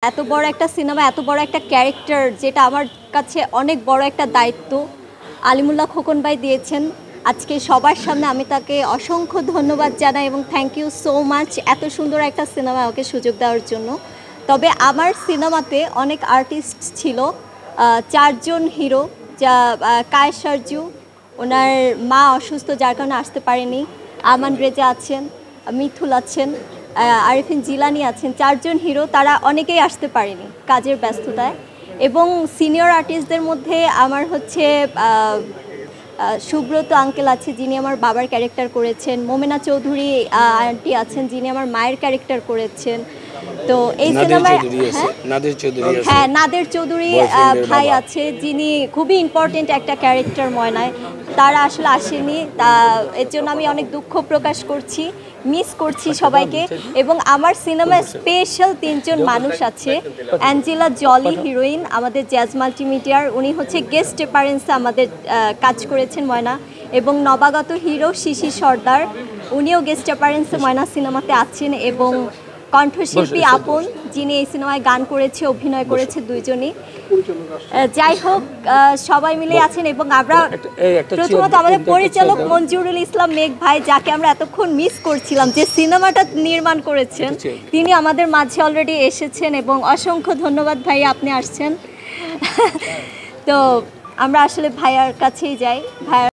এত বড় একটা সিনেমা, এত বড় একটা ক্যারেক্টার, যেটা আমার কাছে অনেক বড় একটা দায়িত্ব আলিমুল্লাহ খোকন ভাই দিয়েছেন। আজকে সবার সামনে আমি তাকে অসংখ্য ধন্যবাদ জানাই এবং থ্যাংক ইউ সো মাচ এত সুন্দর একটা সিনেমা আমাকে সুযোগ দেওয়ার জন্য। তবে আমার সিনেমাতে অনেক আর্টিস্ট ছিল, চারজন হিরো, যা কায়েস সারজু, ওনার মা অসুস্থ যার কারণে আসতে পারেনি, আমান রেজা আছেন, মিথুল আছেন, আরিফিন জিলানি আছেন, চারজন হিরো। তারা অনেকেই আসতে পারেনি কাজের ব্যস্ততায়। এবং সিনিয়র আর্টিস্টদের মধ্যে আমার হচ্ছে সুব্রত আঙ্কেল আছে, যিনি আমার বাবার ক্যারেক্টার করেছেন। মোমেনা চৌধুরী আন্টি আছেন, যিনি আমার মায়ের ক্যারেক্টার করেছেন। তো এই সিনেমায় হ্যাঁ নাদের চৌধুরী ভাই আছে, যিনি খুবই ইম্পর্টেন্ট একটা ক্যারেক্টার ময়নায়। তারা আসলে আসেনি, এর জন্য আমি অনেক দুঃখ প্রকাশ করছি, মিস করছি সবাইকে। এবং আমার সিনেমায় স্পেশাল তিনজন মানুষ আছে। অ্যাঞ্জেলা জলি হিরোইন, আমাদের জ্যাজ মাল্টিমিডিয়ার, উনি হচ্ছে গেস্ট অ্যাপারেন্সে আমাদের কাজ করেছেন ময়না। এবং নবাগত হিরো শিশির সর্দার, উনিও গেস্ট অ্যাপারেন্সে ময়না সিনেমাতে আছেন। এবং কণ্ঠশিল্পী আপন, যিনি এই সিনেমায় গান করেছে, অভিনয় করেছে, দুইজনই। যাই হোক, সবাই মিলে আছেন। এবং আমরা প্রথমত আমাদের পরিচালক মঞ্জুরুল ইসলাম মেঘ ভাই, যাকে আমরা এতক্ষণ মিস করছিলাম, যে সিনেমাটা নির্মাণ করেছেন, তিনি আমাদের মাঝে অলরেডি এসেছেন। এবং অসংখ্য ধন্যবাদ ভাই, আপনি আসছেন। তো আমরা আসলে ভাইয়ার কাছেই যাই। ভাইয়া